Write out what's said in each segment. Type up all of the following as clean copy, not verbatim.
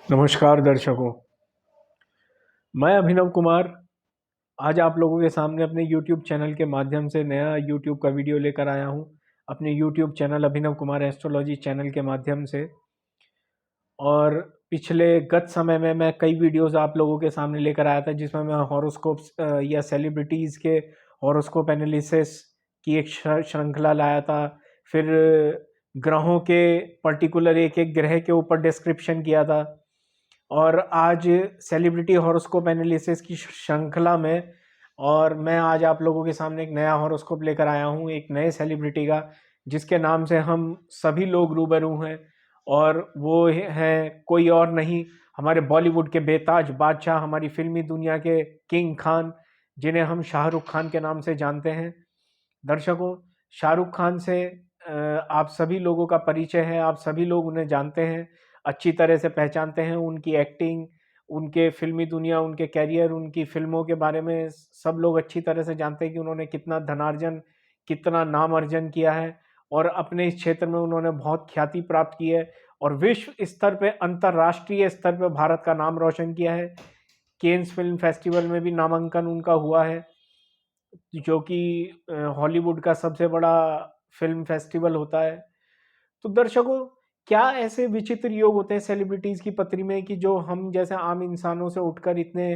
नमस्कार दर्शकों, मैं अभिनव कुमार आज आप लोगों के सामने अपने YouTube चैनल के माध्यम से नया YouTube का वीडियो लेकर आया हूं। अपने YouTube channel Abhinav Kumar astrology channel के माध्यम से। और पिछले गत समय में मैं कई वीडियोस आप लोगों के सामने लेकर आया था जिसमें मैं हॉरोस्कोप्स या सेलिब्रिटीज़ के हॉरोस्कोप एनालिसिस की एक श्रृंखला लाया था। फिर ग्रहों के पर्टिकुलर एक एक ग्रह के ऊपर डिस्क्रिप्शन किया था। और आज सेलिब्रिटी हॉरोस्कोप एनालिसिस की श्रृंखला में और मैं आज आप लोगों के सामने एक नया हॉरोस्कोप लेकर आया हूँ, एक नए सेलिब्रिटी का, जिसके नाम से हम सभी लोग रूबरू हैं। और वो हैं कोई और नहीं, हमारे बॉलीवुड के बेताज बादशाह, हमारी फिल्मी दुनिया के किंग खान, जिन्हें हम शाहरुख खान के नाम से जानते हैं। दर्शकों, शाहरुख खान से आप सभी लोगों का परिचय है, आप सभी लोग उन्हें जानते हैं, अच्छी तरह से पहचानते हैं। उनकी एक्टिंग, उनके फिल्मी दुनिया, उनके कैरियर, उनकी फिल्मों के बारे में सब लोग अच्छी तरह से जानते हैं कि उन्होंने कितना धनार्जन, कितना नाम अर्जन किया है और अपने इस क्षेत्र में उन्होंने बहुत ख्याति प्राप्त की है और विश्व स्तर पे, अंतर्राष्ट्रीय स्तर पे भारत का नाम रोशन किया है। केन्स फिल्म फेस्टिवल में भी नामांकन उनका हुआ है, जो कि हॉलीवुड का सबसे बड़ा फिल्म फेस्टिवल होता है। तो दर्शकों, क्या ऐसे विचित्र योग होते हैं सेलिब्रिटीज की पत्री में कि जो हम जैसे आम इंसानों से उठकर इतने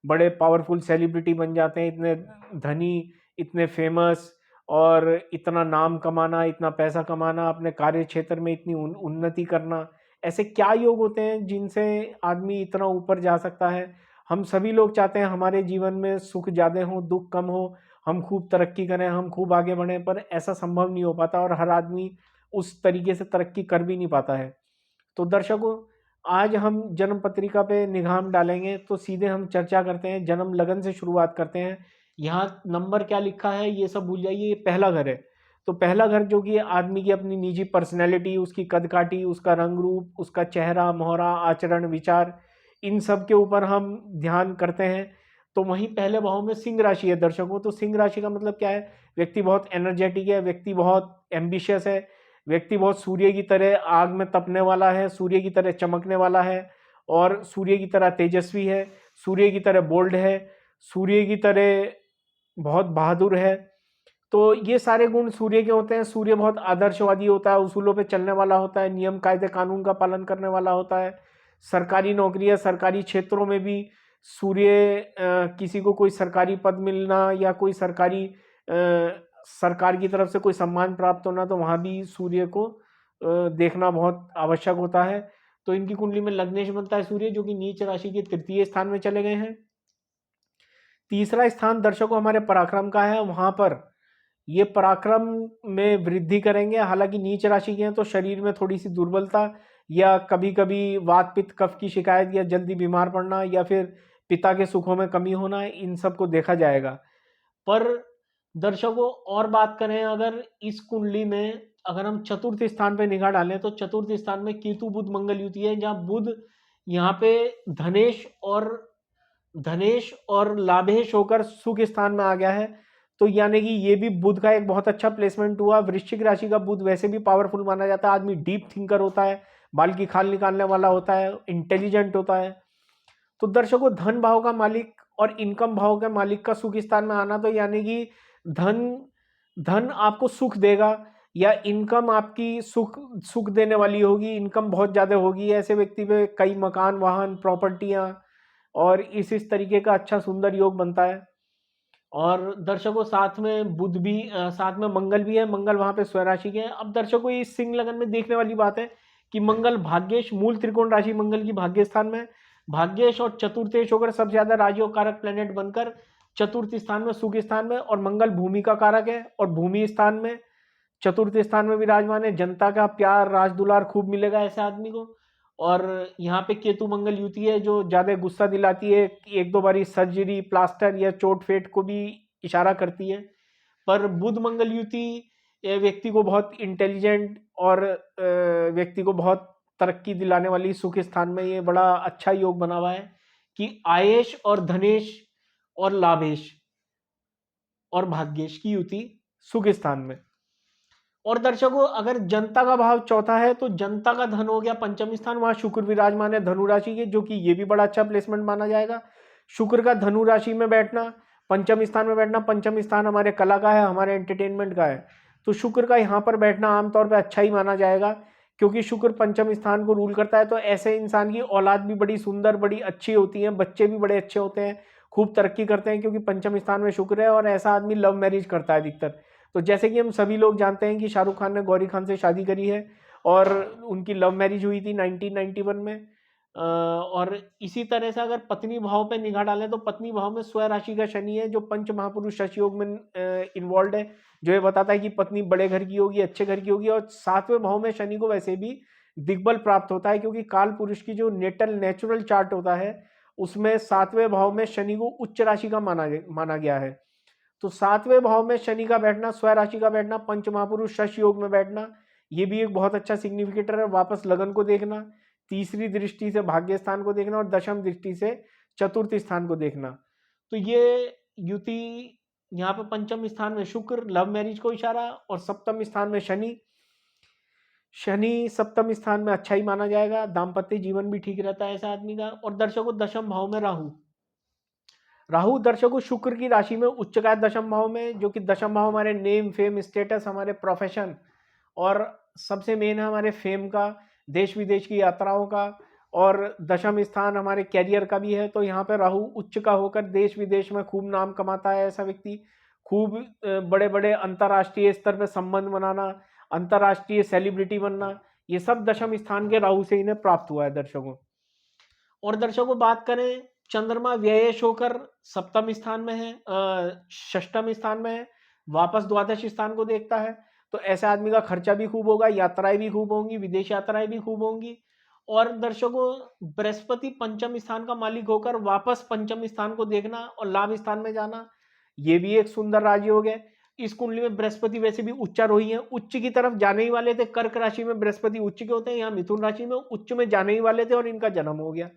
बड़े पावरफुल सेलिब्रिटी बन जाते हैं, इतने धनी, इतने फेमस, और इतना नाम कमाना, इतना पैसा कमाना, अपने कार्य क्षेत्र में इतनी उन्नति करना। ऐसे क्या योग होते हैं जिनसे आदमी इतना ऊपर जा सकता है? हम सभी लोग चाहते हैं हमारे जीवन में सुख ज़्यादा हो, दुख कम हो, हम खूब तरक्की करें, हम खूब आगे बढ़ें, पर ऐसा संभव नहीं हो पाता और हर आदमी उस तरीके से तरक्की कर भी नहीं पाता है। तो दर्शकों, आज हम जन्म पत्रिका पे निगाह डालेंगे, तो सीधे हम चर्चा करते हैं, जन्म लगन से शुरुआत करते हैं। यहाँ नंबर क्या लिखा है ये सब भूल जाइए, ये पहला घर है। तो पहला घर जो कि आदमी की अपनी निजी पर्सनैलिटी, उसकी कद-काठी, उसका रंग रूप, उसका चेहरा, मोहरा, आचरण, विचार, इन सब के ऊपर हम ध्यान करते हैं। तो वहीं पहले भाव में सिंह राशि है दर्शकों। तो सिंह राशि का मतलब क्या है? व्यक्ति बहुत एनर्जेटिक है, व्यक्ति बहुत एम्बिशियस है, व्यक्ति बहुत सूर्य की तरह आग में तपने वाला है, सूर्य की तरह चमकने वाला है और सूर्य की तरह तेजस्वी है, सूर्य की तरह बोल्ड है, सूर्य की तरह बहुत बहादुर है। तो ये सारे गुण सूर्य के होते हैं। सूर्य बहुत आदर्शवादी होता है, उसूलों पे चलने वाला होता है, नियम कायदे कानून का पालन करने वाला होता है। सरकारी नौकरी या सरकारी क्षेत्रों में भी सूर्य, किसी को कोई सरकारी पद मिलना या कोई सरकारी सरकार की तरफ से कोई सम्मान प्राप्त होना, तो वहाँ भी सूर्य को देखना बहुत आवश्यक होता है। तो इनकी कुंडली में लग्नेश बनता है सूर्य, जो कि नीच राशि के तृतीय स्थान में चले गए हैं। तीसरा स्थान दर्शकों हमारे पराक्रम का है, वहां पर ये पराक्रम में वृद्धि करेंगे। हालांकि नीच राशि के हैं तो शरीर में थोड़ी सी दुर्बलता या कभी कभी वात पित्त कफ की शिकायत या जल्दी बीमार पड़ना या फिर पिता के सुखों में कमी होना, इन सब को देखा जाएगा। पर दर्शकों, और बात करें अगर इस कुंडली में, अगर हम चतुर्थ स्थान पे निगाह डालें तो चतुर्थ स्थान में केतु बुध मंगल युति है, जहां बुध यहाँ पे धनेश और लाभेश होकर सुख स्थान में आ गया है। तो यानी कि ये भी बुध का एक बहुत अच्छा प्लेसमेंट हुआ। वृश्चिक राशि का बुध वैसे भी पावरफुल माना जाता है, आदमी डीप थिंकर होता है, बाल की खाल निकालने वाला होता है, इंटेलिजेंट होता है। तो दर्शकों, धन भाव का मालिक और इनकम भाव के मालिक का सुख स्थान में आना, तो यानी कि धन धन आपको सुख देगा या इनकम आपकी सुख सुख देने वाली होगी, इनकम बहुत ज्यादा होगी। ऐसे व्यक्ति पे कई मकान, वाहन, प्रॉपर्टियां और इस तरीके का अच्छा सुंदर योग बनता है। और दर्शकों, साथ में बुध भी, साथ में मंगल भी है, मंगल वहां पे स्वराशि के हैं। अब दर्शकों, इस सिंह लगन में देखने वाली बात है कि मंगल भाग्येश, मूल त्रिकोण राशि मंगल की भाग्य स्थान में, भाग्येश और चतुर्थेश होकर सबसे ज्यादा राजयोग कारक प्लेनेट बनकर चतुर्थ स्थान में, सुख स्थान में, और मंगल भूमि का कारक है और भूमि स्थान में, चतुर्थ स्थान में विराजमान है। जनता का प्यार, राज दुलार खूब मिलेगा ऐसे आदमी को। और यहाँ पे केतु मंगल युति है जो ज्यादा गुस्सा दिलाती है, एक दो बारी सर्जरी, प्लास्टर या चोट फेट को भी इशारा करती है। पर बुध मंगल युति व्यक्ति को बहुत इंटेलिजेंट और व्यक्ति को बहुत तरक्की दिलाने वाली, सुख स्थान में ये बड़ा अच्छा योग बना हुआ है कि आयेश और धनेश और लाभेश और भाग्येश की युति सुख स्थान में। और दर्शकों अगर जनता का भाव चौथा है तो जनता का धन हो गया पंचम स्थान, वहां शुक्र विराजमान है धनु राशि के, जो कि ये भी बड़ा अच्छा प्लेसमेंट माना जाएगा। शुक्र का धनु राशि में बैठना, पंचम स्थान में बैठना, पंचम स्थान हमारे कला का है, हमारे एंटरटेनमेंट का है, तो शुक्र का यहाँ पर बैठना आमतौर पर अच्छा ही माना जाएगा, क्योंकि शुक्र पंचम स्थान को रूल करता है। तो ऐसे इंसान की औलाद भी बड़ी सुंदर बड़ी अच्छी होती है, बच्चे भी बड़े अच्छे होते हैं, खूब तरक्की करते हैं, क्योंकि पंचम स्थान में शुक्र है। और ऐसा आदमी लव मैरिज करता है अधिकतर। तो जैसे कि हम सभी लोग जानते हैं कि शाहरुख खान ने गौरी खान से शादी करी है और उनकी लव मैरिज हुई थी 1991 में। और इसी तरह से अगर पत्नी भाव पे निगाह डालें तो पत्नी भाव में स्वय राशि का शनि है, जो पंच महापुरुष शशि योग में इन्वॉल्व है, जो ये बताता है कि पत्नी बड़े घर की होगी, अच्छे घर की होगी। और सातवें भाव में शनि को वैसे भी दिग्बल प्राप्त होता है, क्योंकि काल पुरुष की जो नेचुरल चार्ट होता है उसमें सातवें भाव में शनि को उच्च राशि का माना गया है। तो सातवें भाव में शनि का बैठना, स्वय राशि का बैठना, पंच महापुरुष शश योग में बैठना, ये भी एक बहुत अच्छा सिग्निफिकेटर है। वापस लगन को देखना, तीसरी दृष्टि से भाग्य स्थान को देखना और दशम दृष्टि से चतुर्थ स्थान को देखना। तो ये युति यहाँ पे पंचम स्थान में शुक्र लव मैरिज को इशारा, और सप्तम स्थान में शनि, शनि सप्तम स्थान में अच्छा ही माना जाएगा, दाम्पत्य जीवन भी ठीक रहता है ऐसा आदमी का। और दर्शकों दशम भाव में राहु, राहु दर्शकों शुक्र की राशि में उच्च का दशम भाव में, जो कि दशम भाव हमारे नेम फेम स्टेटस, हमारे प्रोफेशन और सबसे मेन है हमारे फेम का, देश विदेश की यात्राओं का, और दशम स्थान हमारे कैरियर का भी है। तो यहाँ पे राहु उच्च का होकर देश विदेश में खूब नाम कमाता है ऐसा व्यक्ति, खूब बड़े बड़े अंतर्राष्ट्रीय स्तर पर संबंध बनाना, अंतर्राष्ट्रीय सेलिब्रिटी बनना, ये सब दशम स्थान के राहु से इन्हें प्राप्त हुआ है दर्शकों। और दर्शकों बात करें, चंद्रमा व्ययेश होकर सप्तम स्थान में है, षष्टम स्थान में है, वापस द्वादश स्थान को देखता है। तो ऐसे आदमी का खर्चा भी खूब होगा, यात्राएं भी खूब होंगी, विदेश यात्राएं भी खूब होंगी। और दर्शकों बृहस्पति पंचम स्थान का मालिक होकर वापस पंचम स्थान को देखना और लाभ स्थान में जाना, ये भी एक सुंदर राजयोग है। इस कुंडली में बृहस्पति वैसे भी उच्चारोही है, उच्च की तरफ जाने ही वाले थे। कर्क राशि में बृहस्पति उच्च के होते हैं, यहाँ मिथुन राशि में उच्च में जाने ही वाले थे और इनका जन्म हो गया।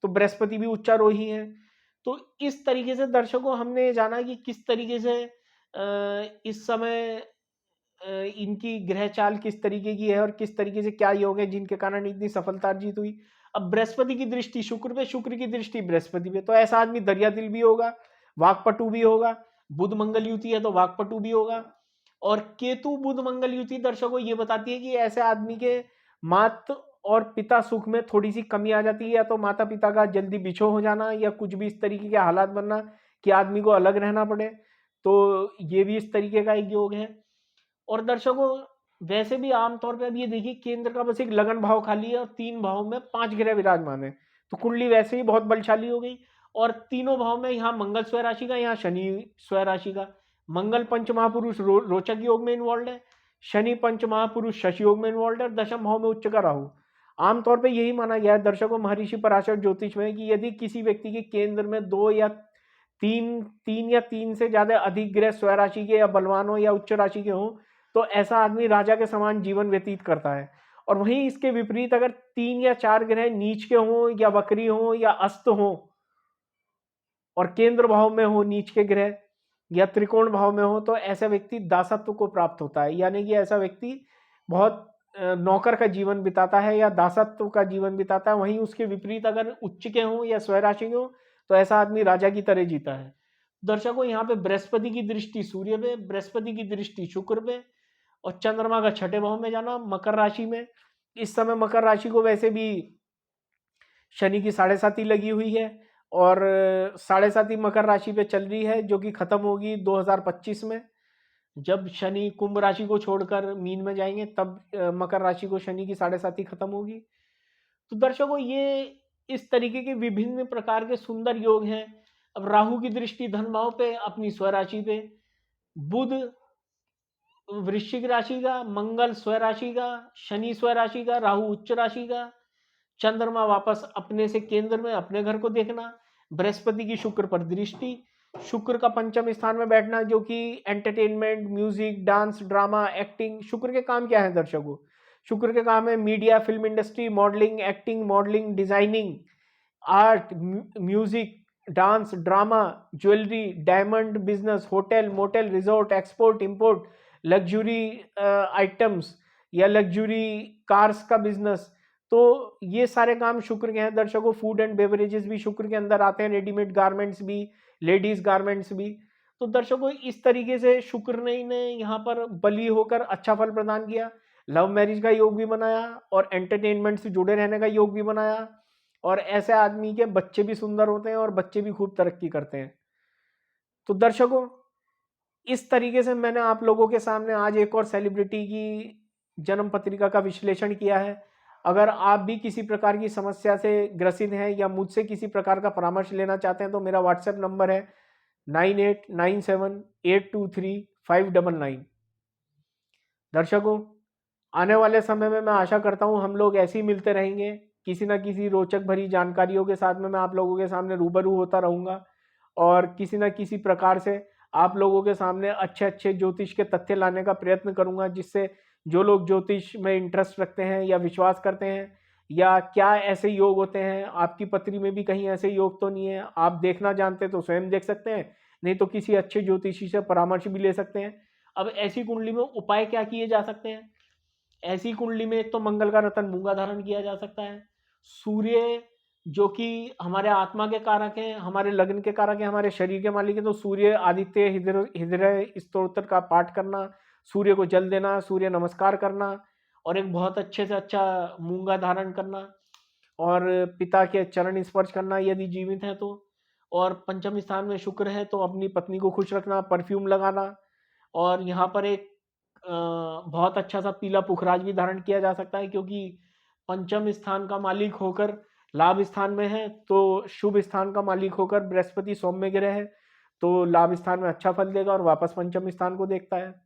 तो बृहस्पति भी उच्चारोही है। तो इस तरीके से दर्शकों हमने जाना कि किस तरीके से इस समय इनकी ग्रह चाल किस तरीके की है और किस तरीके से क्या योग है जिनके कारण इतनी सफलता अर्जित हुई। अब बृहस्पति की दृष्टि शुक्र पे, शुक्र की दृष्टि बृहस्पति पे, तो ऐसा आदमी दरिया दिल भी होगा, वाकपटु भी होगा। बुध मंगल युति है तो वाकपटु भी होगा। और केतु बुध मंगल युति दर्शकों ये बताती है कि ऐसे आदमी के मात और पिता सुख में थोड़ी सी कमी आ जाती है, या तो माता पिता का जल्दी बिछो हो जाना या कुछ भी इस तरीके के हालात बनना कि आदमी को अलग रहना पड़े। तो ये भी इस तरीके का एक योग है। और दर्शकों वैसे भी आमतौर पर अब ये देखिए केंद्र का बस एक लगन भाव खाली है और 3 भाव में 5 ग्रह विराजमान है, तो कुंडली वैसे ही बहुत बलशाली हो गई। और तीनों भाव में यहाँ मंगल स्वय राशि का, यहाँ शनि स्वय राशि का। मंगल पंच महापुरुष रोचक योग में इन्वॉल्व है, शनि पंच महापुरुष शशि योग में इन्वॉल्व है, और दशम भाव में उच्च का राहु। आमतौर पर यही माना गया है दर्शकों महर्षि पराशर ज्योतिष में कि यदि किसी व्यक्ति के केंद्र में 2 या 3 से ज्यादा अधिक ग्रह स्वय राशि के या बलवान हो या उच्च राशि के हो, तो ऐसा आदमी राजा के समान जीवन व्यतीत करता है। और वहीं इसके विपरीत अगर 3 या 4 ग्रह नीच के हों या वक्री हों या अस्त हों और केंद्र भाव में हो नीच के ग्रह या त्रिकोण भाव में हो, तो ऐसा व्यक्ति दासत्व को प्राप्त होता है, यानी कि ऐसा व्यक्ति बहुत नौकर का जीवन बिताता है या दासत्व का जीवन बिताता है। वहीं उसके विपरीत अगर उच्च के हों या स्वय राशि के हों तो ऐसा आदमी राजा की तरह जीता है। दर्शकों यहाँ पे बृहस्पति की दृष्टि सूर्य पे, बृहस्पति की दृष्टि शुक्र पे, और चंद्रमा का छठे भाव में जाना मकर राशि में। इस समय मकर राशि को वैसे भी शनि की 7.5 लगी हुई है और 7.5 मकर राशि पे चल रही है, जो कि खत्म होगी 2025 में, जब शनि कुंभ राशि को छोड़कर मीन में जाएंगे तब मकर राशि को शनि की 7.5 खत्म होगी। तो दर्शकों ये इस तरीके के विभिन्न प्रकार के सुंदर योग हैं। अब राहु की दृष्टि धन भाव पे, अपनी स्वराशि पे, बुध वृश्चिक राशि का, मंगल स्वय राशि का, शनि स्वय राशि का, राहु उच्च राशि का, चंद्रमा वापस अपने से केंद्र में अपने घर को देखना, बृहस्पति की शुक्र पर दृष्टि, शुक्र का पंचम स्थान में बैठना, जो कि entertainment, music, dance, drama, acting. शुक्र के काम क्या है दर्शकों? शुक्र के काम है media, film industry, modelling, acting, modelling, designing, art, music, dance, drama, jewellery, diamond business, hotel, motel, resort, export, import, luxury items या लग्जरी कार्स का बिजनेस, तो ये सारे काम शुक्र के हैं दर्शकों। फूड एंड बेवरेजेस भी शुक्र के अंदर आते हैं, रेडीमेड गारमेंट्स भी, लेडीज गारमेंट्स भी। तो दर्शकों इस तरीके से शुक्र ने यहाँ पर बली होकर अच्छा फल प्रदान किया, लव मैरिज का योग भी बनाया और एंटरटेनमेंट से जुड़े रहने का योग भी बनाया। और ऐसे आदमी के बच्चे भी सुंदर होते हैं और बच्चे भी खूब तरक्की करते हैं। तो दर्शकों इस तरीके से मैंने आप लोगों के सामने आज एक और सेलिब्रिटी की जन्म पत्रिका का विश्लेषण किया है। अगर आप भी किसी प्रकार की समस्या से ग्रसित हैं या मुझसे किसी प्रकार का परामर्श लेना चाहते हैं तो मेरा व्हाट्सएप नंबर है 9897823599। दर्शकों आने वाले समय में मैं आशा करता हूं हम लोग ऐसे ही मिलते रहेंगे, किसी ना किसी रोचक भरी जानकारियों के साथ में मैं आप लोगों के सामने रूबरू होता रहूंगा और किसी ना किसी प्रकार से आप लोगों के सामने अच्छे अच्छे ज्योतिष के तथ्य लाने का प्रयत्न करूंगा, जिससे जो लोग ज्योतिष में इंटरेस्ट रखते हैं या विश्वास करते हैं या क्या ऐसे योग होते हैं, आपकी पत्री में भी कहीं ऐसे योग तो नहीं है, आप देखना जानते तो स्वयं देख सकते हैं, नहीं तो किसी अच्छे ज्योतिषी से परामर्श भी ले सकते हैं। अब ऐसी कुंडली में उपाय क्या किए जा सकते हैं? ऐसी कुंडली में एक तो मंगल का रतन मूंगा धारण किया जा सकता है। सूर्य जो कि हमारे आत्मा के कारक हैं, हमारे लग्न के कारक हैं, हमारे शरीर के मालिक हैं, तो सूर्य आदित्य हृदय स्तोत्र का पाठ करना, सूर्य को जल देना, सूर्य नमस्कार करना और एक बहुत अच्छे से अच्छा मूंगा धारण करना और पिता के चरण स्पर्श करना यदि जीवित हैं तो। और पंचम स्थान में शुक्र है तो अपनी पत्नी को खुश रखना, परफ्यूम लगाना और यहाँ पर एक बहुत अच्छा सा पीला पुखराज भी धारण किया जा सकता है, क्योंकि पंचम स्थान का मालिक होकर लाभ स्थान में है तो शुभ स्थान का मालिक होकर बृहस्पति सौम्य ग्रह है तो लाभ स्थान में अच्छा फल देगा और वापस पंचम स्थान को देखता है।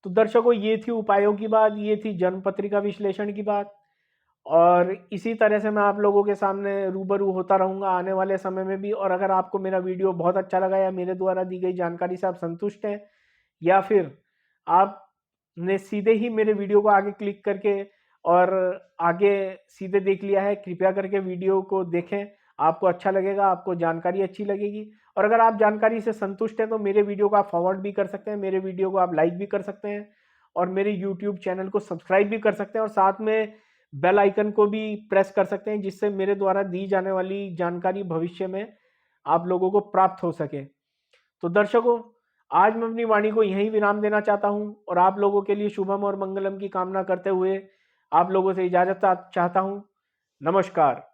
तो दर्शकों ये थी उपायों की बात, ये थी जन्म पत्रिका विश्लेषण की बात और इसी तरह से मैं आप लोगों के सामने रूबरू होता रहूंगा आने वाले समय में भी। और अगर आपको मेरा वीडियो बहुत अच्छा लगा या मेरे द्वारा दी गई जानकारी से आप संतुष्ट हैं या फिर आपने सीधे ही मेरे वीडियो को आगे क्लिक करके और आगे सीधे देख लिया है, कृपया करके वीडियो को देखें, आपको अच्छा लगेगा, आपको जानकारी अच्छी लगेगी। और अगर आप जानकारी से संतुष्ट हैं तो मेरे वीडियो को आप फॉरवर्ड भी कर सकते हैं, मेरे वीडियो को आप लाइक भी कर सकते हैं और मेरे यूट्यूब चैनल को सब्सक्राइब भी कर सकते हैं और साथ में बेल आइकन को भी प्रेस कर सकते हैं, जिससे मेरे द्वारा दी जाने वाली जानकारी भविष्य में आप लोगों को प्राप्त हो सके। तो दर्शकों आज मैं अपनी वाणी को यहीं विराम देना चाहता हूं और आप लोगों के लिए शुभम और मंगलम की कामना करते हुए आप लोगों से इजाजत चाहता हूं। नमस्कार।